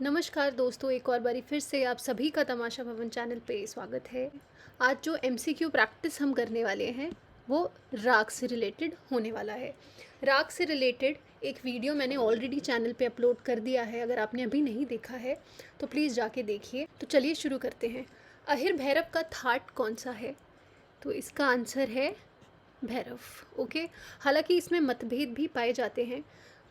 नमस्कार दोस्तों, एक और बारी फिर से आप सभी का तमाशा भवन चैनल पे स्वागत है। आज जो एमसीक्यू प्रैक्टिस हम करने वाले हैं वो राग से रिलेटेड होने वाला है। राग से रिलेटेड एक वीडियो मैंने ऑलरेडी चैनल पे अपलोड कर दिया है। अगर आपने अभी नहीं देखा है तो प्लीज़ जाके देखिए। तो चलिए शुरू करते हैं। अहिर भैरव का थाट कौन सा है? तो इसका आंसर है भैरव। ओके, हालांकि इसमें मतभेद भी पाए जाते हैं।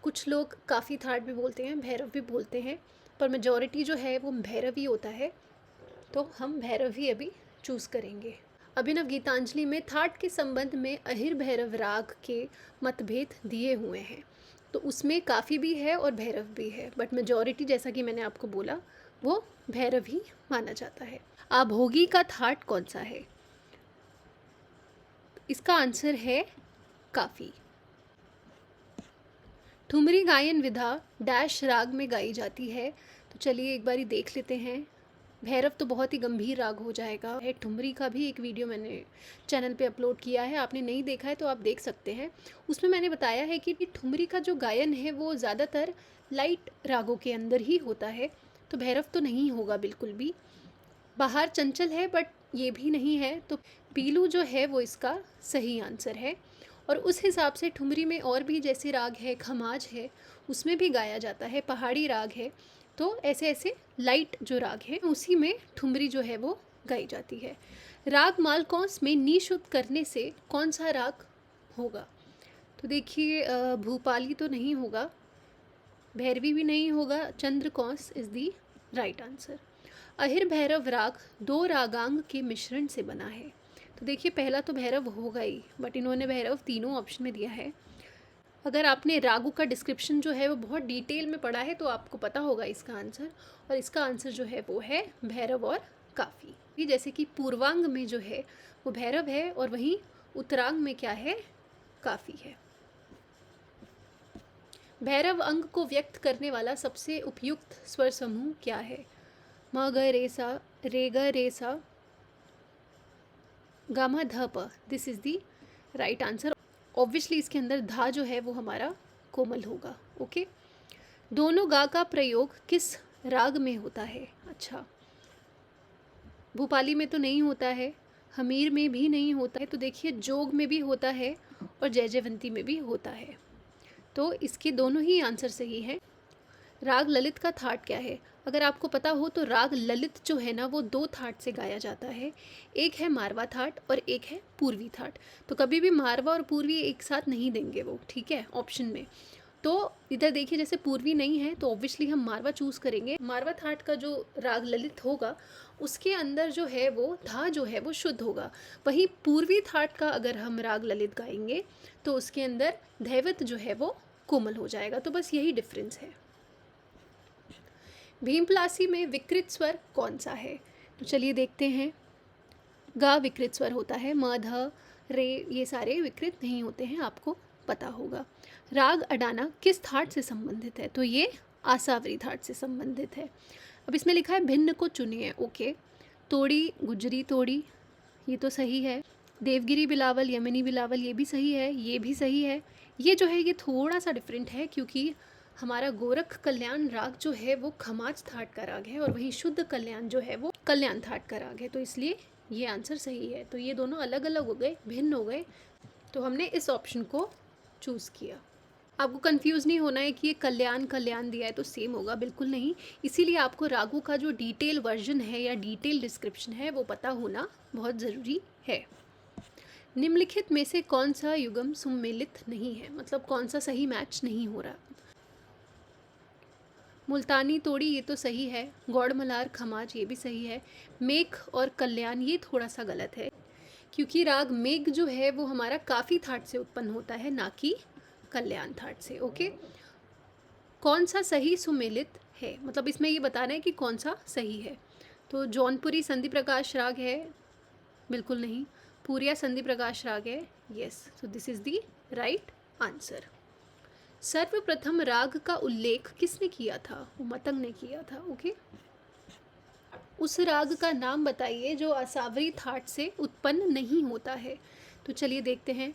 कुछ लोग काफ़ी थाट भी बोलते हैं, भैरव भी बोलते हैं, पर मेजॉरिटी जो है वो भैरव ही होता है। तो हम भैरव ही अभी चूज़ करेंगे। अभिनव गीतांजलि में थाट के संबंध में अहिर भैरव राग के मतभेद दिए हुए हैं। तो उसमें काफ़ी भी है और भैरव भी है, बट मेजॉरिटी जैसा कि मैंने आपको बोला वो भैरव ही माना जाता है। आभोगी का थाट कौन सा है? इसका आंसर है काफ़ी। ठुमरी गायन विधा डैश राग में गाई जाती है। तो चलिए एक बारी देख लेते हैं। भैरव तो बहुत ही गंभीर राग हो जाएगा है। ठुमरी का भी एक वीडियो मैंने चैनल पे अपलोड किया है, आपने नहीं देखा है तो आप देख सकते हैं। उसमें मैंने बताया है कि ठुमरी का जो गायन है वो ज़्यादातर लाइट रागों के अंदर ही होता है। तो भैरव तो नहीं होगा बिल्कुल भी। बाहर चंचल है बट ये भी नहीं है। तो पीलू जो है वो इसका सही आंसर है। और उस हिसाब से ठुमरी में और भी जैसे राग है, खमाज है, उसमें भी गाया जाता है, पहाड़ी राग है। तो ऐसे ऐसे लाइट जो राग है उसी में ठुमरी जो है वो गाई जाती है। राग मालकौंस में नी शुद्ध करने से कौन सा राग होगा? तो देखिए, भूपाली तो नहीं होगा, भैरवी भी नहीं होगा, Chandrakauns is the right answer. Ahir Bhairav राग दो रागांग के मिश्रण से बना है। तो देखिए, पहला तो भैरव होगा ही, बट इन्होंने भैरव तीनों ऑप्शन में दिया है। अगर आपने रागों का डिस्क्रिप्शन जो है वो बहुत डिटेल में पढ़ा है तो आपको पता होगा इसका आंसर। और इसका आंसर जो है वो है भैरव और काफ़ी। जैसे कि पूर्वांग में जो है वो भैरव है और वहीं उत्तरांग में क्या है? काफ़ी है। भैरव अंग को व्यक्त करने वाला सबसे उपयुक्त स्वर समूह क्या है? म ग रे सा, रे ग रे सा, गा मा ध प। This is the right answer. Obviously इसके अंदर धा जो है वो हमारा कोमल होगा। ओके, दोनों गा का प्रयोग किस राग में होता है? अच्छा, भूपाली में तो नहीं होता है, हमीर में भी नहीं होता है। तो देखिए, जोग में भी होता है और जयजयवंती में भी होता है। तो इसके दोनों ही आंसर सही हैं। राग ललित का थाट क्या है? अगर आपको पता हो तो राग ललित जो है ना वो दो थाट से गाया जाता है। एक है मारवा थाट और एक है पूर्वी थाट। तो कभी भी मारवा और पूर्वी एक साथ नहीं देंगे वो, ठीक है, ऑप्शन में। तो इधर देखिए, जैसे पूर्वी नहीं है तो ऑब्वियसली हम मारवा चूज़ करेंगे। मारवा थाट का जो राग ललित होगा उसके अंदर जो है वो धा जो है वो शुद्ध होगा। वहीं पूर्वी थाट का अगर हम राग ललित गाएंगे तो उसके अंदर धैवत जो है वो कोमल हो जाएगा। तो बस यही डिफरेंस है। भीमप्लासी में विकृत स्वर कौन सा है? तो चलिए देखते हैं। गा विकृत स्वर होता है, म ध रे ये सारे विकृत नहीं होते हैं, आपको पता होगा। राग अडाना किस थाट से संबंधित है? तो ये आसावरी थाट से संबंधित है। अब इसमें लिखा है भिन्न को चुनिए। ओके, तोड़ी गुजरी तोड़ी ये तो सही है। देवगिरी बिलावल, यमिनी बिलावल ये भी सही है, ये भी सही है। ये जो है ये थोड़ा सा डिफरेंट है क्योंकि हमारा गोरख कल्याण राग जो है वो खमाज थाट का राग है और वहीं शुद्ध कल्याण जो है वो कल्याण थाट का राग है। तो इसलिए ये आंसर सही है। तो ये दोनों अलग अलग हो गए, भिन्न हो गए। तो हमने इस ऑप्शन को चूज़ किया। आपको कंफ्यूज नहीं होना है कि ये कल्याण कल्याण दिया है तो सेम होगा, बिल्कुल नहीं। इसीलिए आपको रागों का जो डिटेल वर्जन है या डिटेल डिस्क्रिप्शन है वो पता होना बहुत ज़रूरी है। निम्नलिखित में से कौन सा युगम सुमेलित नहीं है? मतलब कौन सा सही मैच नहीं हो रहा? मुल्तानी तोड़ी ये तो सही है। गौड़ मलार खमाज ये भी सही है। मेघ और कल्याण ये थोड़ा सा गलत है क्योंकि राग मेघ जो है वो हमारा काफ़ी थाट से उत्पन्न होता है, ना कि कल्याण थाट से। ओके, कौन सा सही सुमेलित है? मतलब इसमें ये बताना है कि कौन सा सही है। तो जौनपुरी संधि प्रकाश राग है, बिल्कुल नहीं। पूरिया संधि प्रकाश राग है, yes. So this is the right answer. सर्वप्रथम राग का उल्लेख किसने किया था? वो मतंग ने किया था। ओके, उस राग का नाम बताइए जो आसावरी थाट से उत्पन्न नहीं होता है। तो चलिए देखते हैं।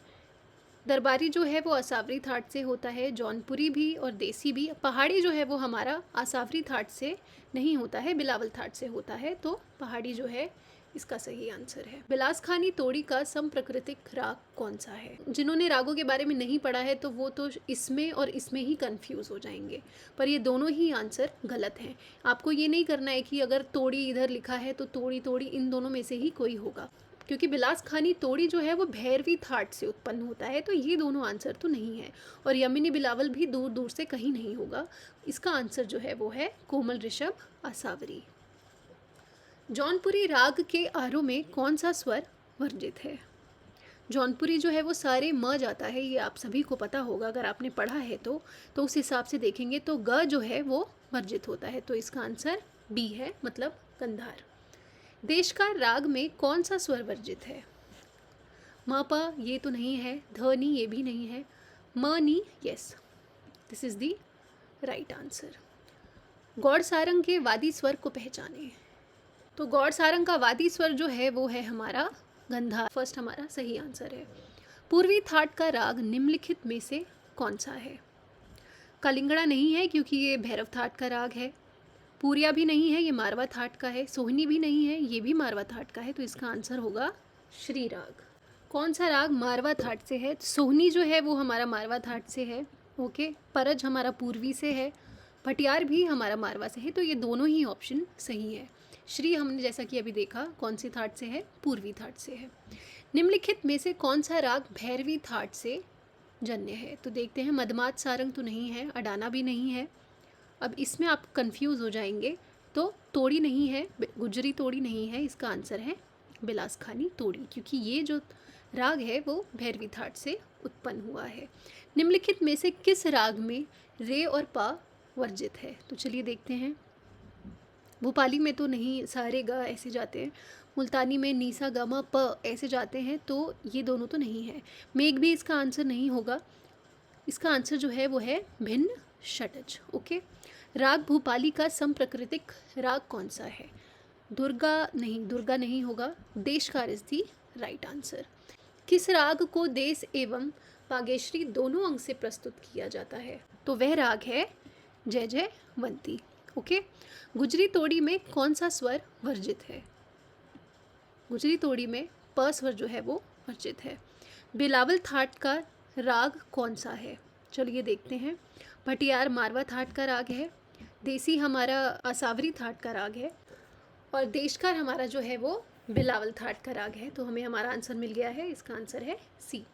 दरबारी जो है वो आसावरी थाट से होता है, जौनपुरी भी और देसी भी। पहाड़ी जो है वो हमारा आसावरी थाट से नहीं होता है, बिलावल थाट से होता है, तो पहाड़ी जो है इसका सही आंसर है। बिलासखानी तोड़ी का समप्रकृतिक राग कौन सा है? जिन्होंने रागों के बारे में नहीं पढ़ा है तो वो तो इसमें और इसमें ही कंफ्यूज हो जाएंगे, पर ये दोनों ही आंसर गलत हैं। आपको ये नहीं करना है कि अगर तोड़ी इधर लिखा है तो तोड़ी तोड़ी इन दोनों में से ही कोई होगा, क्योंकि बिलासखानी तोड़ी जो है वो भैरवी थाट से उत्पन्न होता है, तो ये दोनों आंसर तो नहीं है। और यमिनी बिलावल भी दूर दूर से कहीं नहीं होगा। इसका आंसर जो है वो है कोमल ऋषभ आसावरी। जौनपुरी राग के आरोह में कौन सा स्वर वर्जित है? जौनपुरी जो है वो सारे म जाता है, ये आप सभी को पता होगा अगर आपने पढ़ा है तो उस हिसाब से देखेंगे तो ग जो है वो वर्जित होता है, तो इसका आंसर बी है, मतलब कंधार। देश का राग में कौन सा स्वर वर्जित है? म प ये तो नहीं है, ध नी ये भी नहीं है, म नी yes, this is the right answer. Gaud Sarang के वादी स्वर को पहचाने। तो गौड़ सारंग का वादी स्वर जो है वो है हमारा गंधार, फर्स्ट हमारा सही आंसर है। पूर्वी थाट का राग निम्नलिखित में से कौन सा है? कलिंगड़ा नहीं है क्योंकि ये भैरव थाट का राग है, पूरिया भी नहीं है, ये मारवा थाट का है, सोहनी भी नहीं है, ये भी मारवा थाट का है, तो इसका आंसर होगा श्री राग। कौन सा राग मारवा थाट से है? सोहनी जो है वो हमारा मारवा थाट से है, ओके। परज हमारा पूर्वी से है, भटियार भी हमारा मारवा से है, तो ये दोनों ही ऑप्शन सही है। श्री हमने जैसा कि अभी देखा कौन सी थाट से है, पूर्वी थाट से है। निम्नलिखित में से कौन सा राग भैरवी थाट से जन्य है? तो देखते हैं, मदमात सारंग तो नहीं है, अडाना भी नहीं है। अब इसमें आप कंफ्यूज हो जाएंगे, तो तोड़ी नहीं है, गुजरी तोड़ी नहीं है, इसका आंसर है बिलासखानी तोड़ी, क्योंकि ये जो राग है वो भैरवी थाट से उत्पन्न हुआ है। निम्नलिखित में से किस राग में रे और पा वर्जित है? तो चलिए देखते हैं। भोपाली में तो नहीं, सारे ग ऐसे जाते हैं, मुल्तानी में नीसा गमा प ऐसे जाते हैं, तो ये दोनों तो नहीं है। मेघ भी इसका आंसर नहीं होगा, इसका आंसर जो है वो है भिन्न षटज, ओके। राग भोपाली का समप्रकृतिक राग कौन सा है? दुर्गा नहीं होगा, देशकार इज दी राइट आंसर। किस राग को देश एवं पागेश्री दोनों अंग से प्रस्तुत किया जाता है? तो वह राग है जय जयवंती, ओके। गुजरी तोड़ी में कौन सा स्वर वर्जित है? गुजरी तोड़ी में प स्वर जो है वो वर्जित है। बिलावल थाट का राग कौन सा है? चलिए देखते हैं। भटियार मारवा थाट का राग है, देसी हमारा आसावरी थाट का राग है, और देशकार हमारा जो है वो बिलावल थाट का राग है, तो हमें हमारा आंसर मिल गया है, इसका आंसर है सी।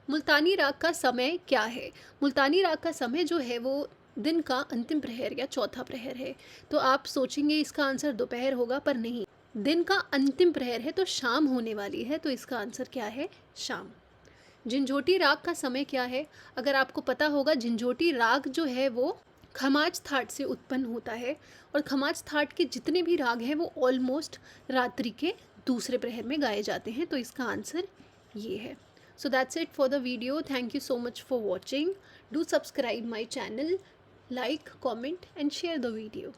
मुल्तानी राग का समय क्या है? मुल्तानी राग का समय जो है वो दिन का अंतिम प्रहर या चौथा प्रहर है। तो आप सोचेंगे इसका आंसर दोपहर होगा, पर नहीं, दिन का अंतिम प्रहर है तो शाम होने वाली है, तो इसका आंसर क्या है? शाम। झंझोटी राग का समय क्या है? अगर आपको पता होगा, झंझोटी राग जो है वो खमाज थाट से उत्पन्न होता है, और खमाज थाट के जितने भी राग हैं वो ऑलमोस्ट रात्रि के दूसरे प्रहर में गाए जाते हैं, तो इसका आंसर ये है। So that's it for the video. Thank you so much for watching. Do subscribe my channel, like, comment and share the video.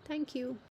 Thank you.